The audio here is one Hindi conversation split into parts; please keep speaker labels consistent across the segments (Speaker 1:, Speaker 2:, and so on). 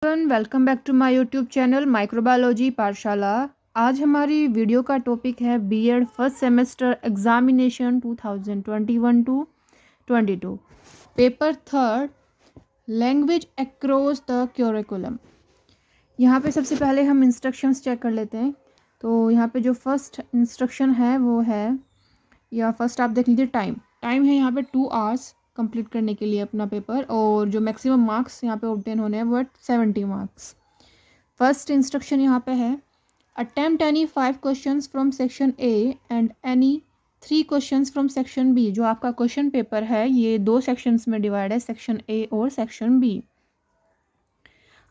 Speaker 1: Welcome back to my YouTube channel microbiology Pathshala. आज हमारी वीडियो का टॉपिक है B Ed first semester examination 2021 to 22 paper third language across the curriculum. यहाँ पे सबसे पहले हम इंस्ट्रक्शंस चेक कर लेते हैं। तो यहाँ पे जो फर्स्ट इंस्ट्रक्शन है वो है, या फर्स्ट आप देख लीजिए टाइम है यहाँ पे 2 आवर्स कंप्लीट करने के लिए अपना पेपर, और जो मैक्सिमम मार्क्स यहाँ पे ऑब्टेन होने हैं वो है 70 मार्क्स। फर्स्ट इंस्ट्रक्शन यहाँ पे है attempt any 5 questions from section A and any 3 questions from section B. जो आपका क्वेश्चन पेपर है ये 2 सेक्शंस में डिवाइड है, सेक्शन ए और सेक्शन बी।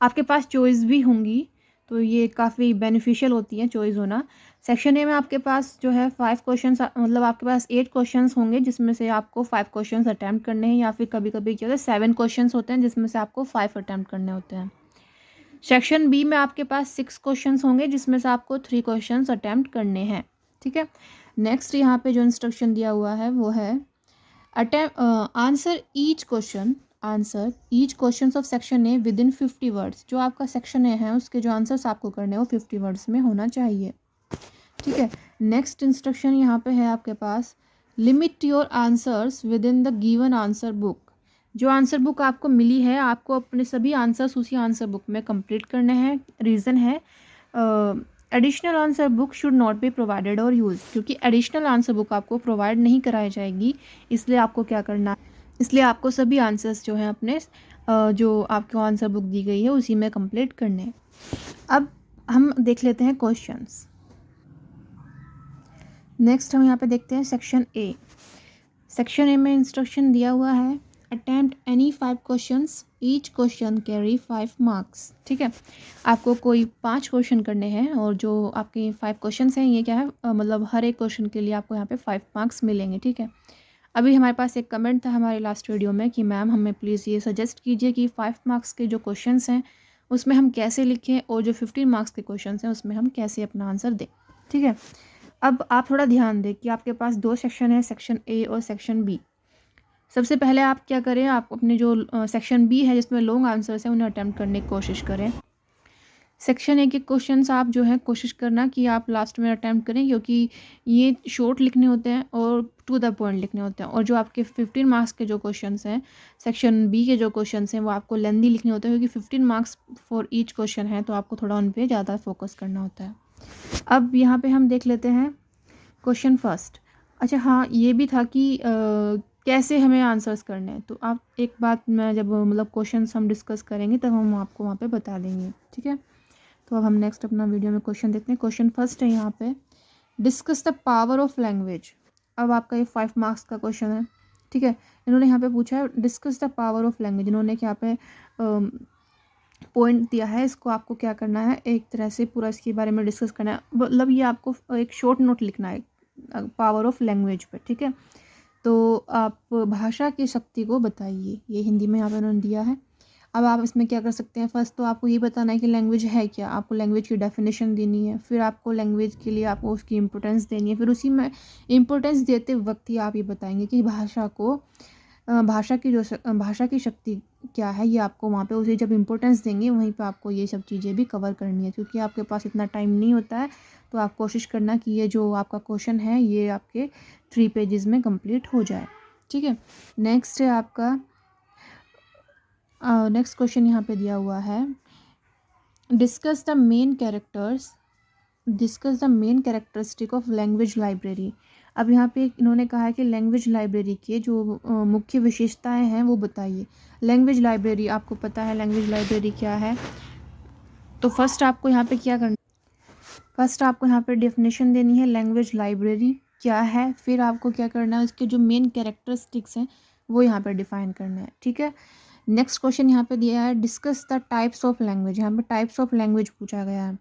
Speaker 1: आपके पास चॉइस भी होंगी तो ये काफ़ी बेनिफिशियल होती है चॉइस होना। सेक्शन ए में आपके पास जो है 5 क्वेश्चन, मतलब आपके पास 8 क्वेश्चंस होंगे जिसमें से आपको 5 क्वेश्चंस अटैम्प्ट करने हैं, या फिर कभी कभी क्या होता है 7 क्वेश्चंस होते हैं जिसमें से आपको 5 अटैम्प्ट करने होते हैं। सेक्शन बी में आपके पास 6 क्वेश्चंस होंगे जिसमें से आपको 3 क्वेश्चंस अटैम्प्ट करने हैं। ठीक है, नेक्स्ट यहाँ पे जो इंस्ट्रक्शन दिया हुआ है वो है answer each question of section A with in 50 words. जो आपका सेक्शन ए है उसके जो आंसर्स आपको करने हैं वो 50 वर्ड्स में होना चाहिए। ठीक है, नेक्स्ट इंस्ट्रक्शन यहाँ पे है आपके पास limit your answers within the given answer book. जो आंसर बुक आपको मिली है आपको अपने सभी आंसर्स उसी आंसर बुक में कंप्लीट करने हैं। रीज़न है additional answer book should not be provided और यूज, क्योंकि एडिशनल आंसर बुक आपको प्रोवाइड नहीं कराई जाएगी। इसलिए आपको क्या करना है, इसलिए आपको सभी आंसर्स जो हैं अपने जो आपको आंसर बुक दी गई है उसी में कंप्लीट करने हैं। अब हम देख लेते हैं क्वेश्चंस। नेक्स्ट हम यहाँ पे देखते हैं सेक्शन ए। सेक्शन ए में इंस्ट्रक्शन दिया हुआ है attempt any 5 questions, each question carry 5 marks. ठीक है, आपको कोई 5 क्वेश्चन करने हैं और जो आपके 5 क्वेश्चंस हैं ये क्या है, मतलब हर एक क्वेश्चन के लिए आपको यहाँ पे 5 मार्क्स मिलेंगे। ठीक है, अभी हमारे पास एक कमेंट था हमारे लास्ट वीडियो में कि मैम हमें प्लीज़ ये सजेस्ट कीजिए कि 5 मार्क्स के जो क्वेश्चंस हैं उसमें हम कैसे लिखें और जो 15 मार्क्स के क्वेश्चंस हैं उसमें हम कैसे अपना आंसर दें। ठीक है, अब आप थोड़ा ध्यान दें कि आपके पास 2 सेक्शन है, सेक्शन ए और सेक्शन बी। सबसे पहले आप क्या करें, आप अपने जो सेक्शन बी है जिसमें लॉन्ग आंसर्स हैं उन्हें अटैम्प्ट करने की कोशिश करें। सेक्शन ए के क्वेश्चंस आप जो है कोशिश करना कि आप लास्ट में अटैम्प्ट करें, क्योंकि ये शॉर्ट लिखने होते हैं और टू द पॉइंट लिखने होते हैं। और जो आपके 15 मार्क्स के जो क्वेश्चंस हैं सेक्शन बी के जो क्वेश्चंस हैं वो आपको लेंदी लिखने होते हैं, क्योंकि 15 मार्क्स फॉर ईच क्वेश्चन है तो आपको थोड़ा उन पर ज़्यादा फोकस करना होता है। अब यहाँ पे हम देख लेते हैं क्वेश्चन फर्स्ट। अच्छा हाँ, ये भी था कि कैसे हमें आंसर्स करने हैं, तो आप एक बात मैं जब मतलब क्वेश्चंस हम डिस्कस करेंगे तब हम आपको वहाँ पे बता देंगे। ठीक है, तो अब हम नेक्स्ट अपना वीडियो में क्वेश्चन देखते हैं। क्वेश्चन फर्स्ट है यहाँ पे discuss the power of language. अब आपका ये 5 मार्क्स का क्वेश्चन है। ठीक है, इन्होंने यहाँ पे पूछा है discuss the power of language. इन्होंने यहाँ पे पॉइंट दिया है, इसको आपको क्या करना है, एक तरह से पूरा इसके बारे में डिस्कस करना है। मतलब ये आपको एक शॉर्ट नोट लिखना है पावर ऑफ लैंग्वेज पे। ठीक है, तो आप भाषा की शक्ति को बताइए, ये हिंदी में यहाँ पे उन्होंने दिया है। अब आप इसमें क्या कर सकते हैं, फर्स्ट तो आपको ये बताना है कि लैंग्वेज है क्या, आपको लैंग्वेज की डेफिनेशन देनी है, फिर आपको लैंग्वेज के लिए आपको उसकी इम्पोर्टेंस देनी है, फिर उसी में इम्पोर्टेंस देते वक्त ही आप ये बताएंगे कि भाषा की शक्ति क्या है। ये आपको वहाँ पे उसे जब इम्पोर्टेंस देंगे वहीं पे आपको ये सब चीज़ें भी कवर करनी है, क्योंकि आपके पास इतना टाइम नहीं होता है। तो आप कोशिश करना कि ये जो आपका क्वेश्चन है ये आपके 3 पेजेस में कंप्लीट हो जाए। ठीक है, नेक्स्ट है आपका नेक्स्ट क्वेश्चन यहाँ पे दिया हुआ है discuss the main characteristic of language library. अब यहाँ पे इन्होंने कहा है कि लैंग्वेज लाइब्रेरी के जो मुख्य विशेषताएं हैं वो बताइए। लैंग्वेज लाइब्रेरी आपको पता है लैंग्वेज लाइब्रेरी क्या है, तो फर्स्ट आपको यहाँ पे क्या करना, फर्स्ट आपको यहाँ पे डेफिनेशन देनी है लैंग्वेज लाइब्रेरी क्या है, फिर आपको क्या करना है उसके जो मेन कैरेक्टरिस्टिक्स हैं वो यहाँ पे डिफाइन करना है। ठीक है, नेक्स्ट क्वेश्चन यहाँ पे दिया है discuss the types of language. यहाँ पे टाइप्स ऑफ लैंग्वेज पूछा गया है,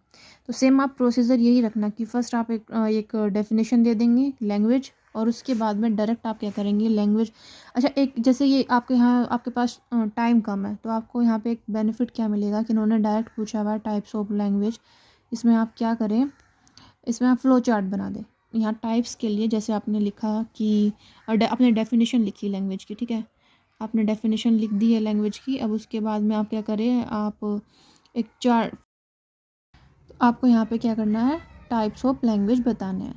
Speaker 1: तो सेम आप प्रोसीजर यही रखना कि फर्स्ट आप एक डेफिनेशन दे देंगे लैंग्वेज, और उसके बाद में डायरेक्ट आप क्या करेंगे लैंग्वेज। अच्छा, एक जैसे ये आपके यहाँ आपके पास टाइम कम है तो आपको यहाँ पे एक बेनिफिट क्या मिलेगा कि इन्होंने डायरेक्ट पूछा हुआ है टाइप्स ऑफ लैंग्वेज। इसमें आप क्या करें, इसमें आप फ्लो चार्ट बना दें। यहाँ टाइप्स के लिए जैसे आपने लिखा कि आपने डेफिनेशन लिखी लैंग्वेज की। ठीक है, आपने डेफिनेशन लिख दी है लैंग्वेज की। अब उसके बाद में आप क्या करें, आप एक चार्ट, तो आपको यहाँ पे क्या करना है, टाइप्स ऑफ लैंग्वेज बताने हैं।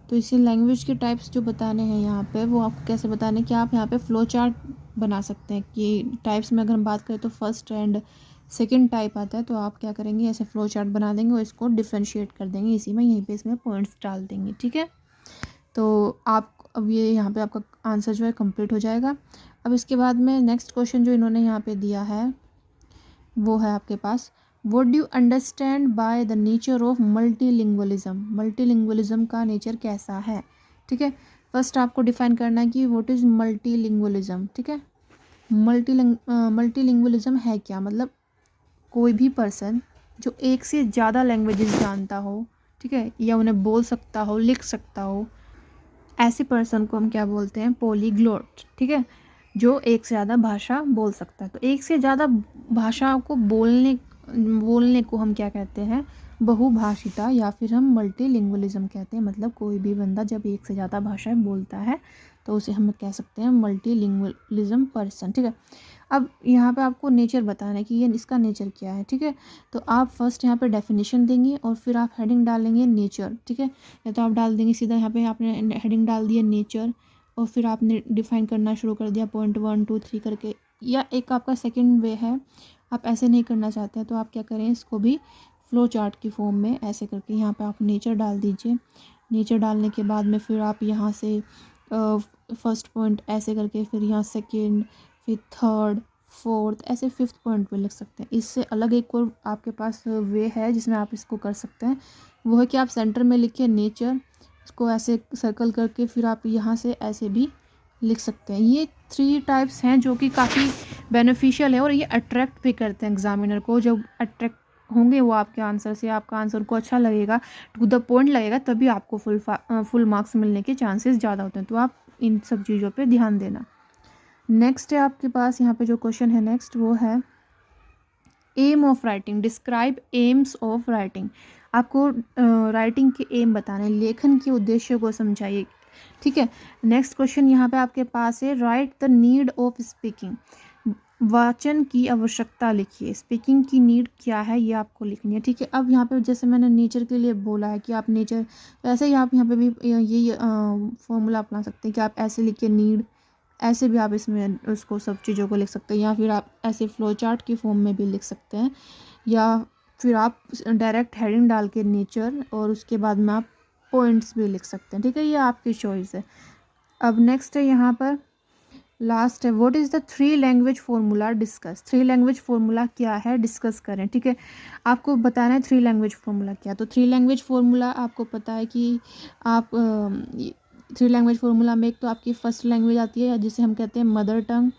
Speaker 1: तो इसी लैंग्वेज के टाइप्स जो बताने हैं यहाँ पे, वो आपको कैसे बताने कि आप यहाँ पे फ्लो चार्ट बना सकते हैं कि टाइप्स में अगर हम बात करें तो फर्स्ट एंड सेकंड टाइप आता है, तो आप क्या करेंगे, ऐसे फ्लो चार्ट बना देंगे और इसको डिफ्रेंशिएट कर देंगे इसी में, यहीं पे इसमें पॉइंट्स डाल देंगे। ठीक है, तो आप अब ये यहाँ पे आपका आंसर जो है कंप्लीट हो जाएगा। अब इसके बाद में नेक्स्ट क्वेश्चन जो इन्होंने यहाँ पे दिया है वो है आपके पास, what do you understand by the nature of multilingualism. Multilingualism का नेचर कैसा है। ठीक है, फर्स्ट आपको डिफाइन करना है कि व्हाट इज़ मल्टीलिंगुअलिज्म। ठीक है, मल्टीलिंगुअलिज्म है क्या, मतलब कोई भी पर्सन जो एक से ज़्यादा लैंग्वेजेस जानता हो, ठीक है, या उन्हें बोल सकता हो, लिख सकता हो, ऐसे पर्सन को हम क्या बोलते हैं, पॉलीग्लोट। ठीक है, जो एक से ज़्यादा भाषा बोल सकता है। तो एक से ज़्यादा भाषा को बोलने को हम क्या कहते हैं, बहुभाषिता, या फिर हम मल्टीलिंगुअलिज्म कहते हैं। मतलब कोई भी बंदा जब एक से ज़्यादा भाषाएं बोलता है तो उसे हम कह सकते हैं मल्टीलिंगुअलिज्म पर्सन। ठीक है, अब यहाँ पे आपको नेचर बताना है कि ये इसका नेचर क्या है। ठीक है, तो आप फर्स्ट यहाँ पे डेफिनेशन देंगे और फिर आप हेडिंग डालेंगे नेचर। ठीक है, या तो आप डाल देंगे सीधा यहाँ पे, आपने हेडिंग डाल दिया नेचर और फिर आपने डिफाइन करना शुरू कर दिया पॉइंट 1 2 3 करके। या एक आपका सेकंड वे है, आप ऐसे नहीं करना चाहते हैं तो आप क्या करें, इसको भी फ्लो चार्ट की फॉर्म में ऐसे करके यहाँ पे आप नेचर डाल दीजिए। नेचर डालने के बाद में फिर आप यहाँ से फर्स्ट पॉइंट ऐसे करके, फिर यहाँ सेकंड, फिर थर्ड, फोर्थ, ऐसे फिफ्थ पॉइंट पे लिख सकते हैं। इससे अलग एक और आपके पास वे है जिसमें आप इसको कर सकते हैं, वो है कि आप सेंटर में लिखिए नेचर, इसको ऐसे सर्कल करके फिर आप यहाँ से ऐसे भी लिख सकते हैं। ये 3 टाइप्स हैं जो कि काफ़ी बेनिफिशियल है और ये अट्रैक्ट भी करते हैं एग्जामिनर को। जब अट्रैक्ट होंगे वो आपके आंसर से, आपका आंसर को अच्छा लगेगा, टू द पॉइंट लगेगा, तभी आपको फुल मार्क्स मिलने के चांसेस ज़्यादा होते हैं। तो आप इन सब चीज़ों पे ध्यान देना। नेक्स्ट है आपके पास यहाँ पे जो क्वेश्चन है नेक्स्ट, वो है aim of writing, describe aims of writing. आपको राइटिंग के एम बताना है, लेखन के उद्देश्य को समझाइए। ठीक है, नेक्स्ट क्वेश्चन यहाँ पे आपके पास है, right the need of speaking, वाचन की आवश्यकता लिखिए। स्पीकिंग की नीड क्या है ये आपको लिखनी है। ठीक है, अब यहाँ पे जैसे मैंने नेचर के लिए बोला है कि आप नेचर, ऐसे ही आप यहाँ पे भी ये फॉर्मूला अपना सकते हैं कि आप ऐसे लिखिए नीड, ऐसे भी आप इसमें उसको सब चीज़ों को लिख सकते हैं, या फिर आप ऐसे फ्लो चार्ट की फॉर्म में भी लिख सकते हैं, या फिर आप डायरेक्ट हेडिंग डाल के नेचर और उसके बाद में आप पॉइंट्स भी लिख सकते हैं। ठीक है, ये आपकी चॉइस है। अब नेक्स्ट है यहाँ पर लास्ट है, what is the 3 language formula discuss. 3 language formula क्या है, डिस्कस करें। ठीक है, आपको बताना है 3 लैंग्वेज फार्मूला क्या। तो 3 लैंग्वेज फार्मूला आपको पता है कि आप 3 लैंग्वेज फार्मूला में एक तो आपकी फर्स्ट लैंग्वेज आती है जिसे हम कहते हैं मदर टंग,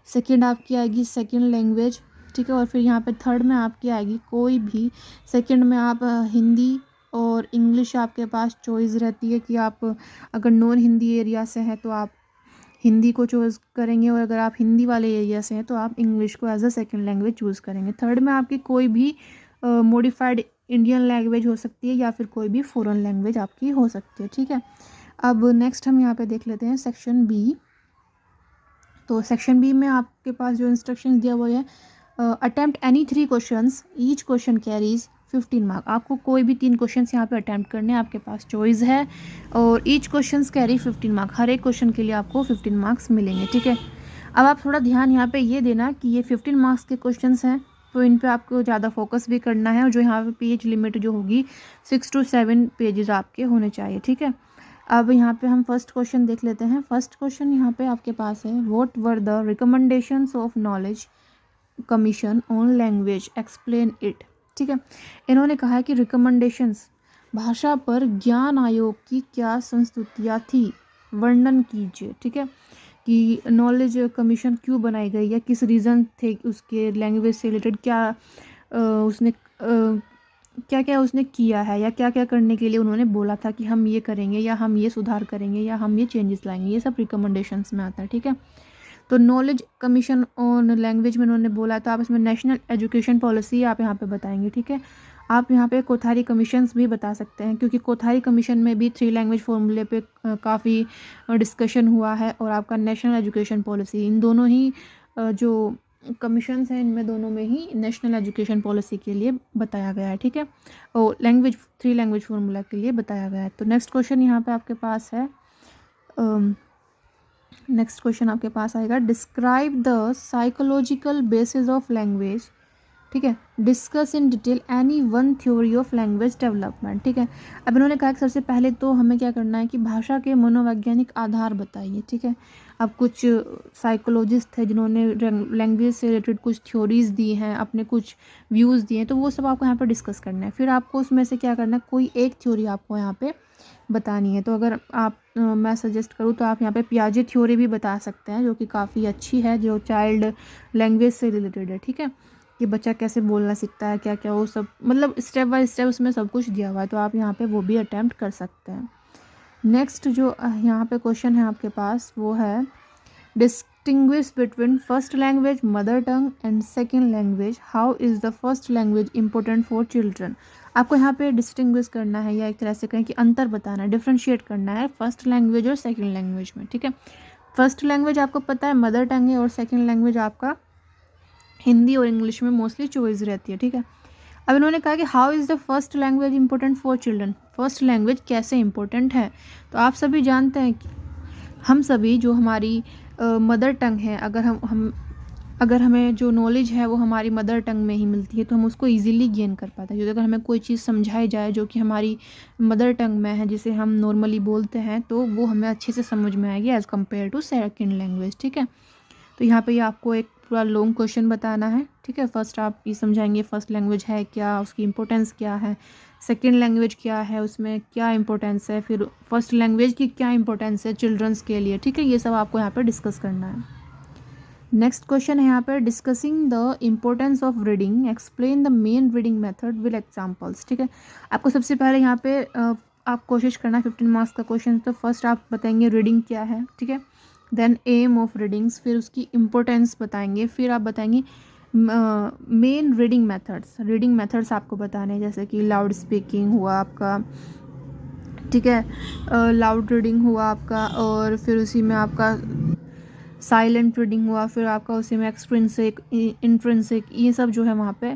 Speaker 1: सेकंड आपकी आएगी सेकंड लैंग्वेज। ठीक है, और फिर यहाँ पे थर्ड में आपकी आएगी कोई भी, सेकंड में आप हिंदी और इंग्लिश आपके पास चॉइस रहती है कि आप अगर नॉन हिंदी एरिया से हैं तो आप हिंदी को चूज़ करेंगे, और अगर आप हिंदी वाले एरिया से हैं तो आप इंग्लिश को as a second language choose करेंगे। थर्ड में आपकी कोई भी मॉडिफाइड इंडियन लैंग्वेज हो सकती है या फिर कोई भी फॉरेन लैंग्वेज आपकी हो सकती है। ठीक है, अब नेक्स्ट हम यहाँ पे देख लेते हैं सेक्शन बी। तो सेक्शन बी में आपके पास जो इंस्ट्रक्शंस दिया हुआ है, attempt any 3 questions, each question carries 15 mark. आपको कोई भी 3 क्वेश्चंस यहाँ पे अटेम्प्ट करने हैं, आपके पास चॉइस है, और ईच क्वेश्चंस कैरी 15 मार्क, हर एक क्वेश्चन के लिए आपको 15 मार्क्स मिलेंगे। ठीक है, अब आप थोड़ा ध्यान यहाँ पे ये देना कि ये 15 मार्क्स के क्वेश्चंस हैं, तो इन पे आपको ज़्यादा फोकस भी करना है, और जो यहाँ पे पेज लिमिट जो होगी 6 to 7 पेजेस आपके होने चाहिए। ठीक है, अब यहाँ पे हम फर्स्ट क्वेश्चन देख लेते हैं। फर्स्ट क्वेश्चन यहाँ पे आपके पास है, what were the recommendations of knowledge commission on language, explain it. ठीक है, इन्होंने कहा है कि रिकमेंडेशंस, भाषा पर ज्ञान आयोग की क्या संस्तुतियाँ थी, वर्णन कीजिए। ठीक है, कि नॉलेज कमीशन क्यों बनाई गई या किस रीज़न थे उसके, लैंग्वेज से रिलेटेड क्या उसने क्या क्या उसने किया है, या क्या क्या करने के लिए उन्होंने बोला था कि हम ये करेंगे या हम ये सुधार करेंगे या हम ये चेंजेस लाएंगे, ये सब रिकमेंडेशंस में आता है। ठीक है, तो नॉलेज कमीशन ऑन लैंग्वेज में उन्होंने बोला, तो आप इसमें नेशनल एजुकेशन पॉलिसी आप यहाँ पे बताएंगे। ठीक है, आप यहाँ पे कोथारी कमीशंस भी बता सकते हैं, क्योंकि कोथारी कमीशन में भी 3 लैंग्वेज फॉर्मूले पे काफ़ी डिस्कशन हुआ है, और आपका नेशनल एजुकेशन पॉलिसी, इन दोनों ही जो कमीशंस हैं इनमें दोनों में ही नेशनल एजुकेशन पॉलिसी के लिए बताया गया है, ठीक है, और लैंग्वेज 3 लैंग्वेज फार्मूला के लिए बताया गया है। तो नेक्स्ट क्वेश्चन यहाँ पे आपके पास है, नेक्स्ट क्वेश्चन आपके पास आएगा, describe the psychological basis of language, ठीक है, discuss in detail any one theory of language development, ठीक है। अब इन्होंने कहा कि सबसे पहले तो हमें क्या करना है कि भाषा के मनोवैज्ञानिक आधार बताइए, ठीक है। अब कुछ साइकोलॉजिस्ट है जिन्होंने लैंग्वेज से रिलेटेड कुछ थ्योरीज दी हैं, अपने कुछ व्यूज़ दिए हैं, तो वो सब आपको यहाँ पर डिस्कस करना है। फिर आपको उसमें से क्या करना है, कोई एक थ्योरी आपको यहाँ पे बतानी है। तो अगर आप मैं सजेस्ट करूँ तो आप यहाँ पे पियाजे थ्योरी भी बता सकते हैं, जो कि काफ़ी अच्छी है, जो चाइल्ड लैंग्वेज से रिलेटेड है, ठीक है, कि बच्चा कैसे बोलना सीखता है, क्या क्या वो सब, मतलब स्टेप बाय स्टेप उसमें सब कुछ दिया हुआ है, तो आप यहाँ पे वो भी अटैम्प्ट कर सकते हैं। नेक्स्ट जो यहाँ पे क्वेश्चन है आपके पास वो है, distinguish between first language mother tongue and second language, how is the first language important for children. आपको यहाँ पे डिस्टिंग्विश करना है, या एक तरह से कहें कि अंतर बताना है, डिफ्रेंशिएट करना है फर्स्ट लैंग्वेज और सेकेंड लैंग्वेज में, ठीक है। फर्स्ट लैंग्वेज आपको पता है मदर टंग है, और सेकेंड लैंग्वेज आपका हिंदी और इंग्लिश में मोस्टली चॉइस रहती है, ठीक है। अब इन्होंने कहा कि how is the first language important for children, first language कैसे इंपॉर्टेंट है। तो आप सभी जानते हैं कि हम सभी जो हमारी मदर टंग है, अगर हमें जो नॉलेज है वो हमारी मदर टंग में ही मिलती है, तो हम उसको इजीली गेन कर पाते हैं। क्योंकि अगर हमें कोई चीज़ समझाई जाए जो कि हमारी मदर टंग में है, जिसे हम नॉर्मली बोलते हैं, तो वो हमें अच्छे से समझ में आएगी as compare to second language, ठीक है। तो यहाँ पे ये आपको एक पूरा लॉन्ग क्वेश्चन बताना है, ठीक है। फर्स्ट आप ये समझाएंगे फर्स्ट लैंग्वेज है क्या, उसकी इंपॉर्टेंस क्या है, सेकेंड लैंग्वेज क्या है, उसमें क्या इंपॉर्टेंस है, फिर फर्स्ट लैंग्वेज की क्या इंपॉर्टेंस है चिल्ड्रंस के लिए, ठीक है। ये सब आपको यहाँ पे डिस्कस करना है। नेक्स्ट क्वेश्चन है यहाँ पर, discussing the importance of reading, explain the main reading method with examples, ठीक है। आपको सबसे पहले यहाँ पे आप कोशिश करना 15 मार्क्स का क्वेश्चन, तो फर्स्ट आप बताएंगे रीडिंग क्या है, ठीक है, देन एम ऑफ रीडिंग्स, फिर उसकी इम्पोर्टेंस बताएंगे, फिर आप बताएंगे मेन रीडिंग मेथड्स आपको बताने हैं, जैसे कि लाउड स्पीकिंग हुआ आपका, ठीक है, लाउड रीडिंग हुआ आपका, और फिर उसी में आपका साइलेंट रीडिंग हुआ, फिर आपका उसी में एक्सट्रिंसिक इंट्रिंसिक, ये सब जो है वहाँ पे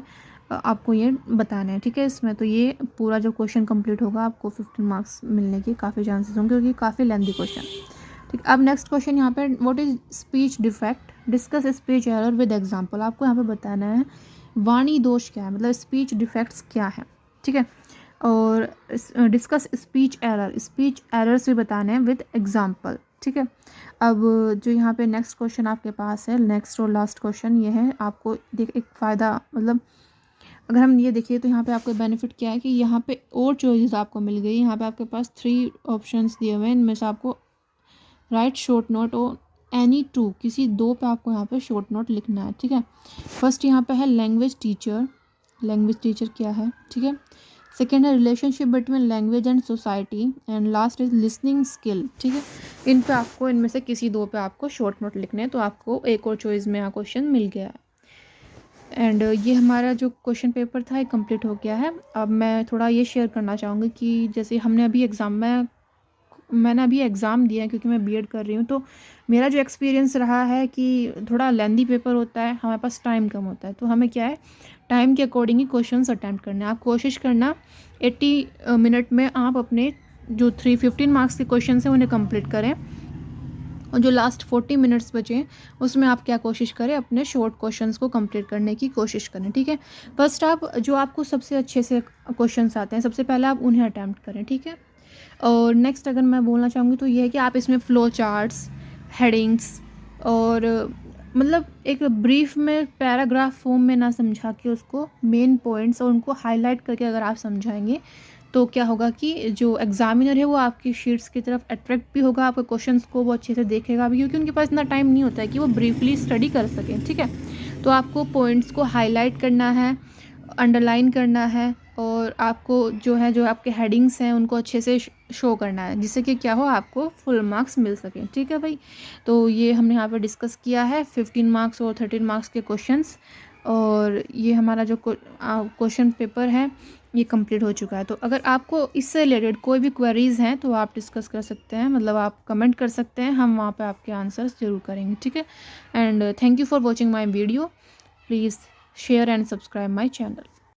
Speaker 1: आपको ये बताना है, ठीक है। इसमें तो ये पूरा जो क्वेश्चन कंप्लीट होगा आपको 15 मार्क्स मिलने के काफ़ी चांसेस होंगे, क्योंकि काफ़ी लेंथी क्वेश्चन, ठीक। अब नेक्स्ट क्वेश्चन यहाँ पे, what is speech defect, discuss speech error with example. आपको यहाँ पे बताना है वाणी दोष क्या है, मतलब स्पीच डिफेक्ट्स क्या है, ठीक है, और डिस्कस स्पीच एरर्स भी बताने हैं विद एग्जांपल, ठीक है। अब जो यहाँ पे नेक्स्ट क्वेश्चन आपके पास है, नेक्स्ट और लास्ट क्वेश्चन ये है, आपको देख एक फ़ायदा, मतलब अगर हम ये देखिए तो यहाँ पे आपको बेनिफिट क्या है कि यहाँ पे और चॉइसेस आपको मिल गई। यहाँ पे आपके पास 3 ऑप्शंस दिए हुए हैं, इनमें से आपको राइट शॉर्ट नोट और एनी 2, किसी 2 पे आपको यहाँ पे शॉर्ट नोट लिखना है, ठीक है। फर्स्ट यहाँ पे है लैंग्वेज टीचर क्या है, ठीक है। सेकेंड है relationship between language and society, and last is listening skill, ठीक है। इन पे आपको इनमें से किसी 2 पे आपको शॉर्ट नोट लिखने हैं, तो आपको एक और चॉइस में यहाँ क्वेश्चन मिल गया है। एंड ये हमारा जो क्वेश्चन पेपर था ये कंप्लीट हो गया है। अब मैं थोड़ा ये शेयर करना चाहूँगी कि जैसे हमने अभी मैंने अभी एग्ज़ाम दिया है, क्योंकि मैं बीएड कर रही हूँ, तो मेरा जो एक्सपीरियंस रहा है कि थोड़ा लेंदी पेपर होता है, हमारे पास टाइम कम होता है, तो हमें क्या है टाइम के अकॉर्डिंग ही क्वेश्चंस अटैम्प्ट करने हैं। आप कोशिश करना 80 मिनट में आप अपने जो 15 मार्क्स के क्वेश्चन हैं उन्हें कंप्लीट करें, और जो लास्ट 40 मिनट्स बचे उसमें आप क्या कोशिश करें, अपने शॉर्ट क्वेश्चंस को कंप्लीट करने की कोशिश करें, ठीक है। फर्स्ट आप जो आपको सबसे अच्छे से क्वेश्चंस आते हैं सबसे पहले आप उन्हें अटैम्प्ट करें, ठीक है। और नेक्स्ट अगर मैं बोलना चाहूँगी तो ये है कि आप इसमें फ्लो चार्ट्स, हेडिंग्स, और मतलब एक ब्रीफ में पैराग्राफ फॉर्म में ना समझा के उसको मेन पॉइंट्स और उनको हाईलाइट करके अगर आप समझाएंगे तो क्या होगा कि जो एग्जामिनर है वो आपकी शीट्स की तरफ अट्रैक्ट भी होगा, आपके क्वेश्चंस को वो अच्छे से देखेगा भी, क्योंकि उनके पास इतना टाइम नहीं होता है कि वो ब्रीफली स्टडी कर सकें, ठीक है। तो आपको पॉइंट्स को हाईलाइट करना है, अंडरलाइन करना है, और आपको जो आपके हेडिंग्स हैं उनको अच्छे से शो करना है, जिससे कि क्या हो आपको फुल मार्क्स मिल सकें, ठीक है भाई। तो ये हमने यहाँ पे डिस्कस किया है 15 मार्क्स और 13 मार्क्स के क्वेश्चंस, और ये हमारा जो क्वेश्चन पेपर है ये कंप्लीट हो चुका है। तो अगर आपको इससे रिलेटेड कोई भी क्वेरीज़ हैं तो आप डिस्कस कर सकते हैं, मतलब आप कमेंट कर सकते हैं, हम वहाँ पे आपके आंसर्स ज़रूर करेंगे, ठीक है। And thank you for watching my video. Please share and subscribe my channel.